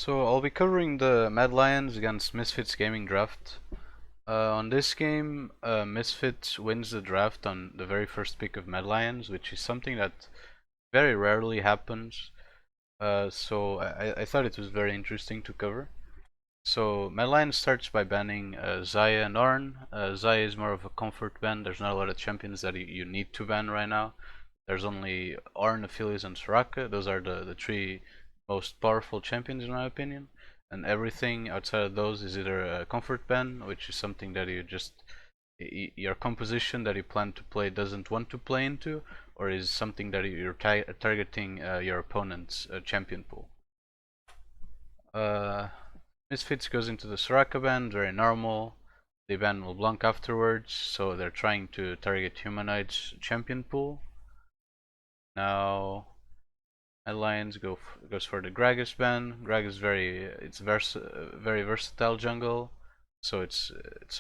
So I'll be covering the Mad Lions against Misfits Gaming draft. On this game, Misfits wins the draft on the very first pick of Mad Lions, which is something that very rarely happens. So I thought it was very interesting to cover. So Mad Lions starts by banning Zaya and Ornn. Zaya is more of a comfort ban. There's not a lot of champions that you need to ban right now. There's only Ornn, Aphelios, and Soraka. Those are the three most powerful champions in my opinion. And everything outside of those is either a comfort ban, which is something that you just your composition that you plan to play doesn't want to play into, or is something that you're targeting your opponent's champion pool. Misfits goes into the Soraka ban, very normal. They ban LeBlanc afterwards, so they're trying to target Humanoid's champion pool. Now Alliance goes for the Gragas ban. Gragas very versatile jungle, so it's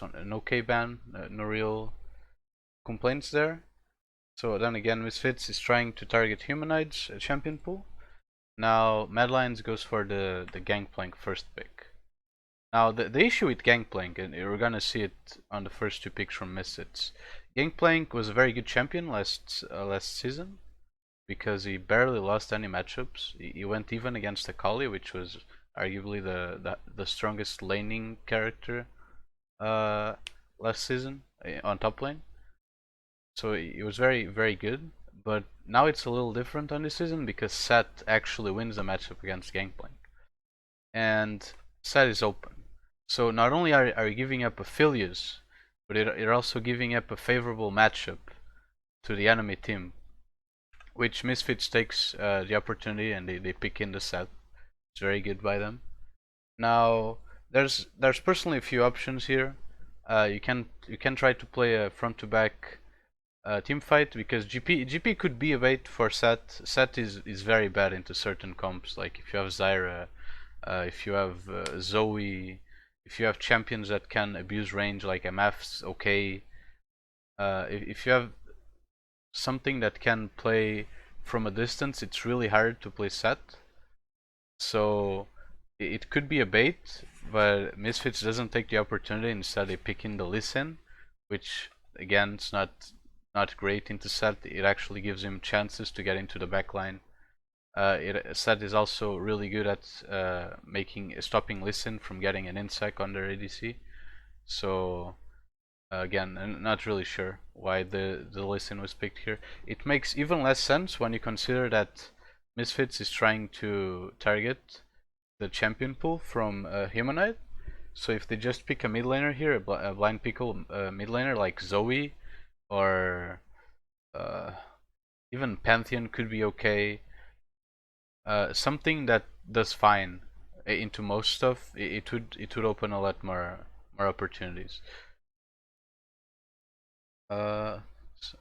on an okay ban. No real complaints there. So then again, Misfits is trying to target Humanoid's champion pool. Now Mad Lions goes for the Gangplank first pick. Now the issue with Gangplank, and we're gonna see it on the first two picks from Misfits. Gangplank was a very good champion last season, because he barely lost any matchups. He went even against Akali, which was arguably the strongest laning character last season on top lane. So he was very good. But now it's a little different on this season because Sett actually wins the matchup against Gangplank, and Sett is open. So not only are you giving up Aphelios, but you're also giving up a favorable matchup to the enemy team, which Misfits takes the opportunity and they pick in the Sett. It's very good by them. Now there's personally a few options here. You can try to play a front to back team fight, because GP could be a bait for Sett. Sett is very bad into certain comps, like if you have Zyra, if you have Zoe, if you have champions that can abuse range like MF's okay. If you have something that can play from a distance, it's really hard to play Sett. So it could be a bait, but Misfits doesn't take the opportunity. Instead they pick in the Lee Sin, which again it's not great into Sett. It actually gives him chances to get into the backline. Sett is also really good at stopping Lee Sin from getting an insec on their ADC. So again, I'm not really sure why the Lee Sin was picked here. It makes even less sense when you consider that Misfits is trying to target the champion pool from Humanoid. So if they just pick a mid laner here, a blind pickle mid laner like Zoe, or even Pantheon could be okay. Something that does fine into most stuff, it would open a lot more opportunities.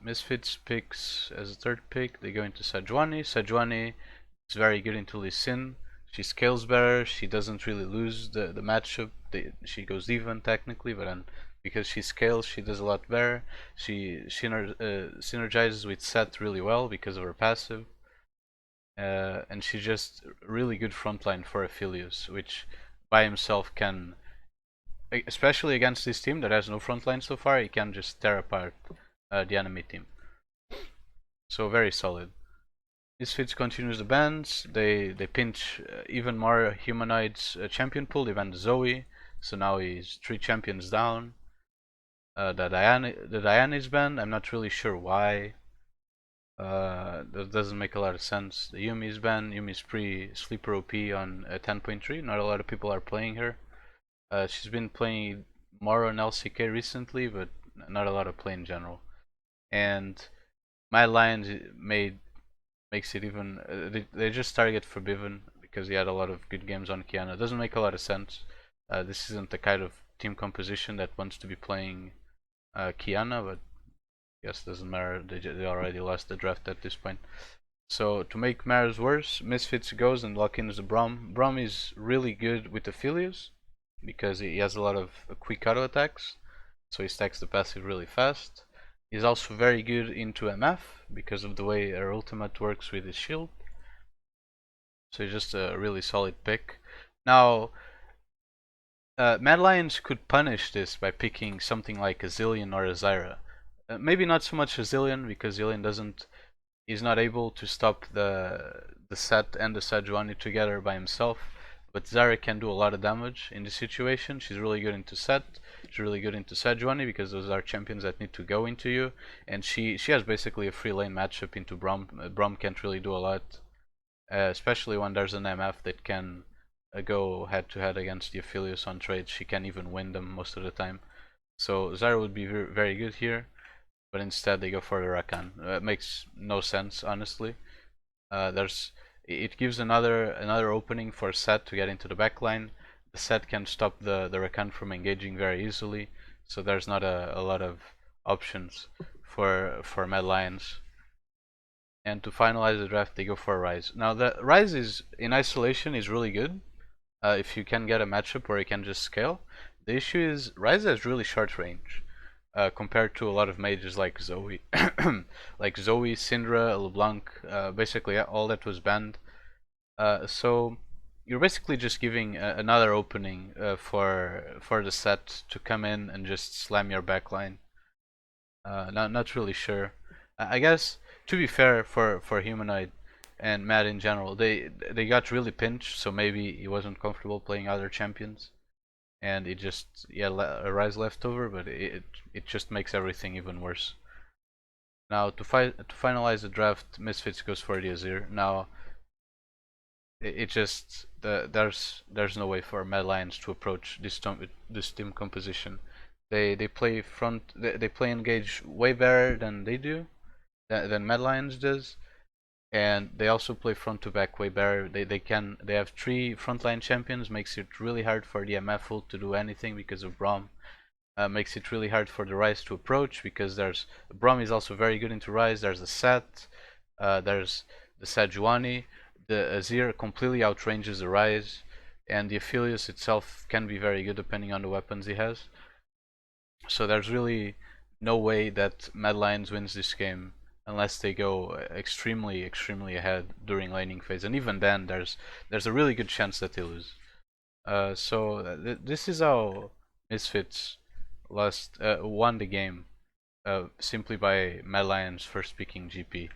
Misfits picks as a third pick. They go into Sejuani. Sejuani is very good into Lee Sin. She scales better. She doesn't really lose the matchup. She goes even technically, but then because she scales, she does a lot better. She synergizes with Sett really well because of her passive. And she's just really good frontline for Aphelios, which by himself can, especially against this team that has no frontline so far, he can just tear apart the enemy team. So very solid. Misfits continues the bans. They pinch even more Humanoid's champion pool. They ban Zoe, so now he's 3 champions down. The Diana is banned. I'm not really sure why. That doesn't make a lot of sense. The Yuumi is banned. Yuumi is pre-sleeper OP on 10.3. Not a lot of people are playing her. She's been playing more on LCK recently, but not a lot of play in general. And Mad Lions makes it even. They just target Forbidden because he had a lot of good games on Kiana. It doesn't make a lot of sense. This isn't the kind of team composition that wants to be playing Kiana, but I guess it doesn't matter. They already lost the draft at this point. So to make matters worse, Misfits goes and lock in the Braum. Braum is really good with Aphelios because he has a lot of quick auto attacks, so he stacks the passive really fast. He's also very good into MF because of the way her ultimate works with his shield. So he's just a really solid pick. Now, Mad Lions could punish this by picking something like a Zillion or a Zyra. Maybe not so much a Zillion, because Zillion doesn't he's not able to stop the Set and the Sejuani together by himself. But Zyra can do a lot of damage in this situation. She's really good into Set. She's really good into Sejuani because those are champions that need to go into you. And she has basically a free lane matchup into Braum. Braum can't really do a lot, especially when there's an MF that can go head to head against the Aphelios on trades. She can even win them most of the time. So Zyra would be very good here, but instead they go for the Rakan. It makes no sense, honestly. It gives another opening for Set to get into the backline. The Set can stop the Rakan from engaging very easily, so there's not a lot of options for Mad Lions. And to finalize the draft, they go for a Rise. Now the Rise is in isolation is really good. If you can get a matchup where you can just scale. The issue is Rise has really short range. Compared to a lot of mages like Zoe, like Zoe, Syndra, LeBlanc, basically all that was banned. So you're basically just giving another opening for the Set to come in and just slam your backline. Not really sure. I guess to be fair for Humanoid and Matt in general, they got really pinched, so maybe he wasn't comfortable playing other champions, and it just a Rise left over, but it just makes everything even worse. Now to finalize the draft, Misfits goes for the Azir. Now it just there's no way for Mad Lions to approach this team composition. They play they play engage way better than they do than Mad Lions does, and they also play front to back way better. They have 3 frontline champions, makes it really hard for the MF ult to do anything because of Braum. Makes it really hard for the Rise to approach because there's Braum is also very good into Rise. There's the Set, there's the Sejuani. The Azir completely outranges the Rise, and the Aphelios itself can be very good depending on the weapons he has. So there's really no way that Mad Lions wins this game unless they go extremely ahead during laning phase, and even then there's a really good chance that they lose. This is how Misfits won the game, simply by Mad Lions first picking GP.